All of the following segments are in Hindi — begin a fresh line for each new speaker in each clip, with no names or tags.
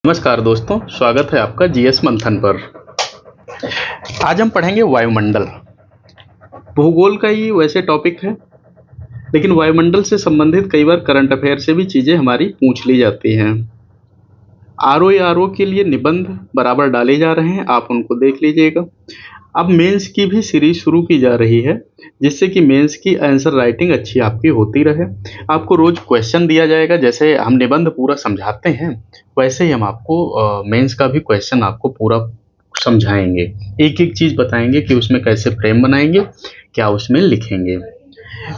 नमस्कार दोस्तों, स्वागत है आपका जीएस मंथन पर। आज हम पढ़ेंगे वायुमंडल। भूगोल का ही वैसे टॉपिक है, लेकिन वायुमंडल से संबंधित कई बार करंट अफेयर से भी चीज़ें हमारी पूछ ली जाती हैं। आरओ के लिए निबंध बराबर डाले जा रहे हैं, आप उनको देख लीजिएगा। अब मेंस की भी सीरीज शुरू की जा रही है, जिससे कि मेंस की आंसर राइटिंग अच्छी आपकी होती रहे। आपको रोज क्वेश्चन दिया जाएगा, जैसे हम निबंध पूरा समझाते हैं वैसे ही हम आपको मेंस का भी क्वेश्चन आपको पूरा समझाएंगे। एक एक चीज बताएंगे कि उसमें कैसे फ्रेम बनाएंगे, क्या उसमें लिखेंगे।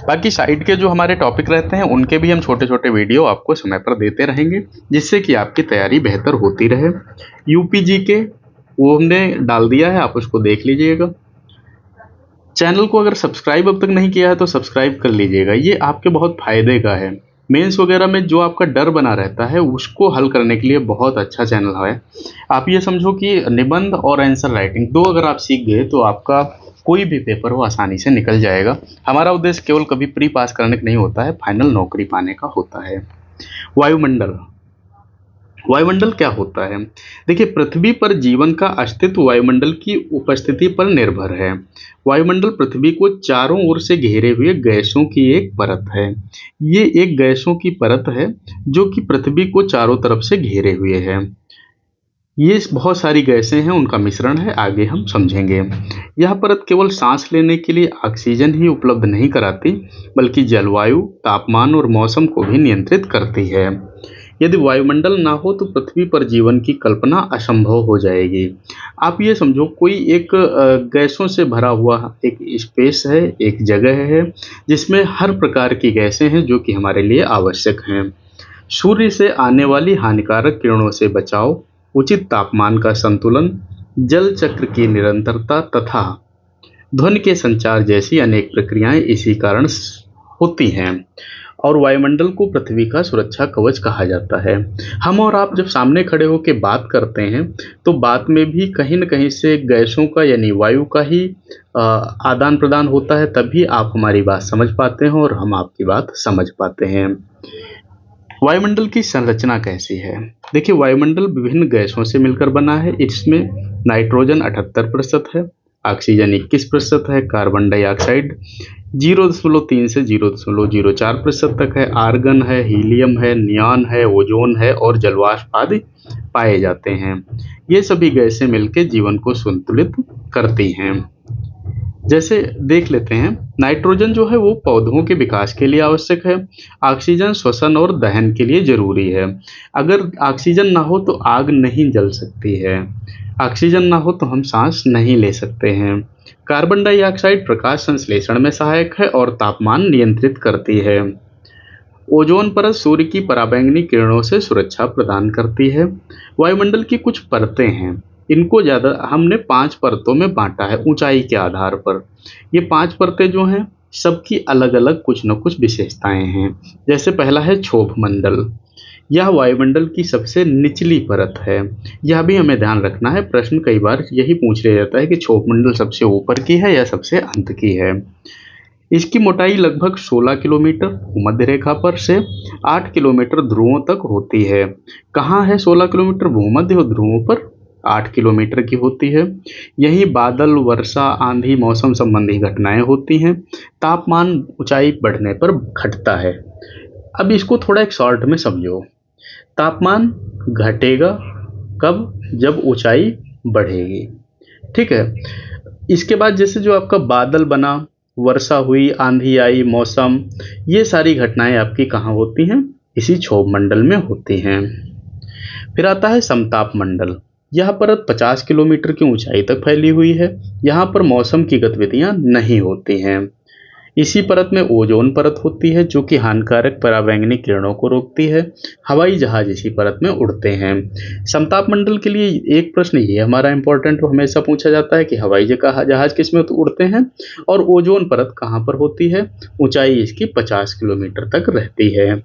बाकी साइड के जो हमारे टॉपिक रहते हैं उनके भी हम छोटे छोटे वीडियो आपको समय पर देते रहेंगे, जिससे कि आपकी तैयारी बेहतर होती रहे। यूपीजी के वो हमने डाल दिया है, आप उसको देख लीजिएगा। चैनल को अगर सब्सक्राइब अब तक नहीं किया है तो सब्सक्राइब कर लीजिएगा, ये आपके बहुत फायदे का है। मेंस वगैरह में जो आपका डर बना रहता है उसको हल करने के लिए बहुत अच्छा चैनल है। आप ये समझो कि निबंध और आंसर राइटिंग दो अगर आप सीख गए तो आपका कोई भी पेपर वो आसानी से निकल जाएगा। हमारा उद्देश्य केवल कभी प्री पास करने का नहीं होता है, फाइनल नौकरी पाने का होता है। वायुमंडल, वायुमंडल क्या होता है? देखिए, पृथ्वी पर जीवन का अस्तित्व वायुमंडल की उपस्थिति पर निर्भर है। वायुमंडल पृथ्वी को चारों ओर से घेरे हुए गैसों की एक परत है। ये एक गैसों की परत है जो कि पृथ्वी को चारों तरफ से घेरे हुए है। ये बहुत सारी गैसें हैं, उनका मिश्रण है, आगे हम समझेंगे। यह परत केवल सांस लेने के लिए ऑक्सीजन ही उपलब्ध नहीं कराती, बल्कि जलवायु, तापमान और मौसम को भी नियंत्रित करती है। यदि वायुमंडल ना हो तो पृथ्वी पर जीवन की कल्पना असंभव हो जाएगी। आप ये समझो, कोई एक गैसों से भरा हुआ एक स्पेस है, एक जगह है जिसमें हर प्रकार की गैसें हैं जो कि हमारे लिए आवश्यक हैं। सूर्य से आने वाली हानिकारक किरणों से बचाव, उचित तापमान का संतुलन, जल चक्र की निरंतरता तथा ध्वनि के संचार जैसी अनेक प्रक्रियाएं इसी कारण होती हैं और वायुमंडल को पृथ्वी का सुरक्षा कवच कहा जाता है। हम और आप जब सामने खड़े होकर बात करते हैं तो बात में भी कहीं न कहीं से गैसों का यानी वायु का ही आदान प्रदान होता है, तभी आप हमारी बात समझ पाते हैं और हम आपकी बात समझ पाते हैं। वायुमंडल की संरचना कैसी है? देखिए, वायुमंडल विभिन्न गैसों से मिलकर बना है। इसमें नाइट्रोजन 78% है, ऑक्सीजन 21% है, कार्बन डाइऑक्साइड 0.3 से 0.04% तक है, आर्गन है, हीलियम है, नियॉन है, ओजोन है और जलवाष्प आदि पाए जाते हैं। ये सभी गैसें मिलकर जीवन को संतुलित करती हैं। जैसे देख लेते हैं, नाइट्रोजन जो है वो पौधों के विकास के लिए आवश्यक है। ऑक्सीजन श्वसन और दहन के लिए जरूरी है। अगर ऑक्सीजन ना हो तो आग नहीं जल सकती है, ऑक्सीजन ना हो तो हम सांस नहीं ले सकते हैं। कार्बन डाइऑक्साइड प्रकाश संश्लेषण में सहायक है और तापमान नियंत्रित करती है। ओजोन परत सूर्य की पराबैंगनी किरणों से सुरक्षा प्रदान करती है। वायुमंडल की कुछ परतें हैं, इनको ज़्यादा हमने 5 परतों में बांटा है ऊंचाई के आधार पर। ये 5 परतें जो हैं सबकी अलग अलग कुछ न कुछ विशेषताएं हैं। जैसे पहला है क्षोभ मंडल, यह वायुमंडल की सबसे निचली परत है। यह भी हमें ध्यान रखना है, प्रश्न कई बार यही पूछ लिया जाता है कि क्षोभ मंडल सबसे ऊपर की है या सबसे अंत की है। इसकी मोटाई लगभग 16 किलोमीटर भूमध्य रेखा पर से 8 किलोमीटर ध्रुवों तक होती है। कहाँ है 16 किलोमीटर भूमध्य और ध्रुवों पर 8 किलोमीटर की होती है। यहीं बादल, वर्षा, आंधी, मौसम संबंधी घटनाएं होती हैं। तापमान ऊंचाई बढ़ने पर घटता है। अब इसको थोड़ा एक शॉर्ट में समझो। तापमान घटेगा कब? जब ऊंचाई बढ़ेगी। ठीक है। इसके बाद जैसे जो आपका बादल बना, वर्षा हुई, आंधी आई, मौसम, ये सारी घटनाएं आपकी कहाँ होती हैं? इसी क्षोभ मंडल में होती हैं। फिर आता है समताप मंडल। यह परत 50 किलोमीटर की ऊंचाई तक फैली हुई है। यहाँ पर मौसम की गतिविधियां नहीं होती हैं। इसी परत में ओजोन परत होती है जो कि हानिकारक पराबैंगनी किरणों को रोकती है। हवाई जहाज इसी परत में उड़ते हैं। समताप मंडल के लिए एक प्रश्न ये हमारा इंपॉर्टेंट हमेशा पूछा जाता है कि हवाई जहाज किस में उड़ते हैं और ओजोन परत कहाँ पर होती है? ऊंचाई इसकी 50 किलोमीटर तक रहती है।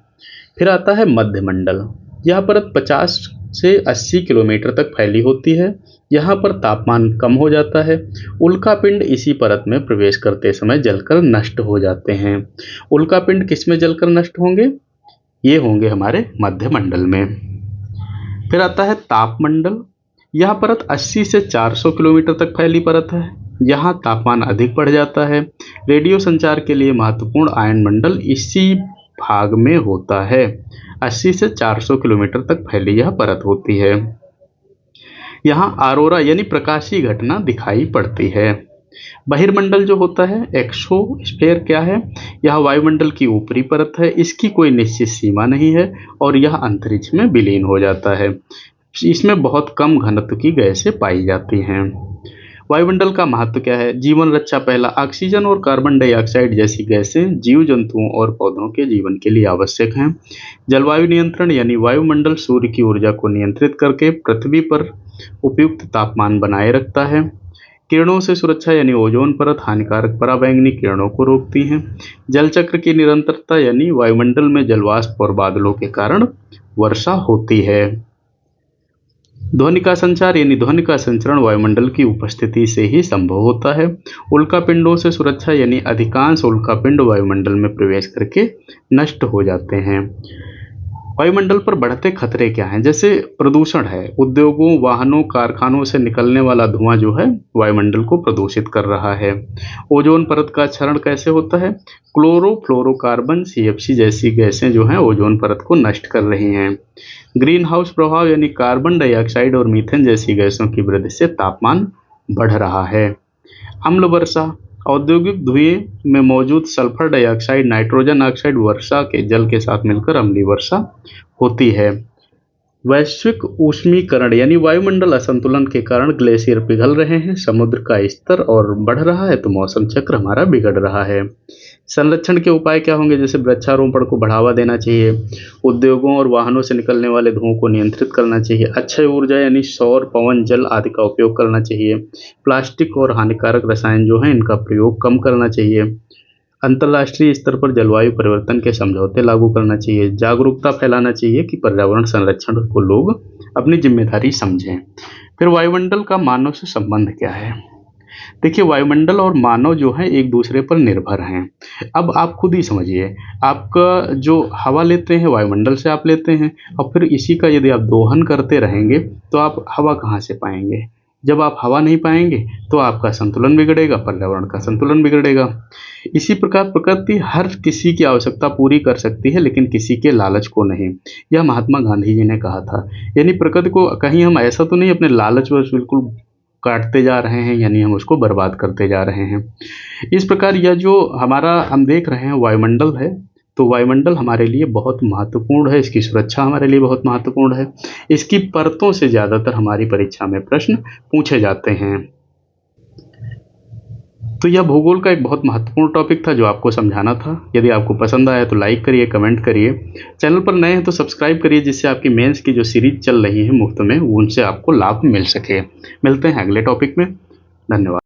फिर आता है मध्य मंडल। यह परत 50 से 80 किलोमीटर तक फैली होती है। यहाँ पर तापमान कम हो जाता है। उल्कापिंड इसी परत में प्रवेश करते समय जलकर नष्ट हो जाते हैं। उल्कापिंड किस में जलकर नष्ट होंगे? ये होंगे हमारे मध्य मंडल में। फिर आता है तापमंडल। यह परत 80 से 400 किलोमीटर तक फैली परत है। यहाँ तापमान अधिक बढ़ जाता है। रेडियो संचार के लिए महत्वपूर्ण आयन मंडल इसी भाग में होता है। 80 से 400 किलोमीटर तक फैली यह परत होती है। यहाँ ऑरोरा यानी प्रकाशीय घटना दिखाई पड़ती है। बहिर्मंडल जो होता है, एक्सोस्फेयर क्या है? यह वायुमंडल की ऊपरी परत है। इसकी कोई निश्चित सीमा नहीं है और यह अंतरिक्ष में विलीन हो जाता है। इसमें बहुत कम घनत्व की गैसें पाई जाती हैं। वायुमंडल का महत्व क्या है? जीवन रक्षा पहला, ऑक्सीजन और कार्बन डाइऑक्साइड जैसी गैसें जीव जंतुओं और पौधों के जीवन के लिए आवश्यक हैं। जलवायु नियंत्रण यानी वायुमंडल सूर्य की ऊर्जा को नियंत्रित करके पृथ्वी पर उपयुक्त तापमान बनाए रखता है। किरणों से सुरक्षा यानी ओजोन परत हानिकारक पराबैंगनी किरणों को रोकती है। जल चक्र की निरंतरता यानी वायुमंडल में जलवाष्प और बादलों के कारण वर्षा होती है। ध्वनि का संचार यानी ध्वनि का संचरण वायुमंडल की उपस्थिति से ही संभव होता है। उल्कापिंडों से सुरक्षा यानी अधिकांश उल्कापिंड वायुमंडल में प्रवेश करके नष्ट हो जाते हैं। वायुमंडल पर बढ़ते खतरे क्या हैं? जैसे प्रदूषण है, उद्योगों, वाहनों, कारखानों से निकलने वाला धुआं जो है वायुमंडल को प्रदूषित कर रहा है। ओजोन परत का क्षरण कैसे होता है? क्लोरोफ्लोरोकार्बन, CFC जैसी गैसें जो हैं ओजोन परत को नष्ट कर रही हैं। ग्रीन हाउस प्रभाव यानी कार्बन डाइऑक्साइड और मीथेन जैसी गैसों की वृद्धि से तापमान बढ़ रहा है। अम्ल वर्षा, औद्योगिक धुएं में मौजूद सल्फर डाइऑक्साइड, नाइट्रोजन ऑक्साइड वर्षा के जल के साथ मिलकर अम्लीय वर्षा होती है। वैश्विक ऊष्मीकरण यानी वायुमंडल असंतुलन के कारण ग्लेशियर पिघल रहे हैं, समुद्र का स्तर और बढ़ रहा है तो मौसम चक्र हमारा बिगड़ रहा है। संरक्षण के उपाय क्या होंगे? जैसे वृक्षारोपण को बढ़ावा देना चाहिए, उद्योगों और वाहनों से निकलने वाले धुओं को नियंत्रित करना चाहिए, अक्षय ऊर्जा यानी सौर, पवन, जल आदि का उपयोग करना चाहिए, प्लास्टिक और हानिकारक रसायन जो हैं इनका प्रयोग कम करना चाहिए, अंतर्राष्ट्रीय स्तर पर जलवायु परिवर्तन के समझौते लागू करना चाहिए, जागरूकता फैलाना चाहिए कि पर्यावरण संरक्षण को लोग अपनी जिम्मेदारी समझें। फिर वायुमंडल का मानव से संबंध क्या है? देखिए, वायुमंडल और मानव जो है एक दूसरे पर निर्भर हैं। अब आप खुद ही समझिए, आपका जो हवा लेते हैं वायुमंडल से आप लेते हैं, और फिर इसी का यदि आप दोहन करते रहेंगे तो आप हवा कहाँ से पाएंगे? जब आप हवा नहीं पाएंगे तो आपका संतुलन बिगड़ेगा, पर्यावरण का संतुलन बिगड़ेगा। इसी प्रकार प्रकृति हर किसी की आवश्यकता पूरी कर सकती है लेकिन किसी के लालच को नहीं। यह महात्मा गांधी जी ने कहा था। यानी प्रकृति को कहीं हम ऐसा तो नहीं अपने लालच वश बिल्कुल काटते जा रहे हैं, यानी हम उसको बर्बाद करते जा रहे हैं। इस प्रकार यह जो हमारा हम देख रहे हैं वायुमंडल है, तो वायुमंडल हमारे लिए बहुत महत्वपूर्ण है, इसकी सुरक्षा हमारे लिए बहुत महत्वपूर्ण है। इसकी परतों से ज़्यादातर हमारी परीक्षा में प्रश्न पूछे जाते हैं। तो यह भूगोल का एक बहुत महत्वपूर्ण टॉपिक था जो आपको समझाना था। यदि आपको पसंद आया तो लाइक करिए, कमेंट करिए। चैनल पर नए हैं तो सब्सक्राइब करिए, जिससे आपकी मेंस की जो सीरीज चल रही है मुफ्त में, उनसे आपको लाभ मिल सके। मिलते हैं अगले टॉपिक में। धन्यवाद।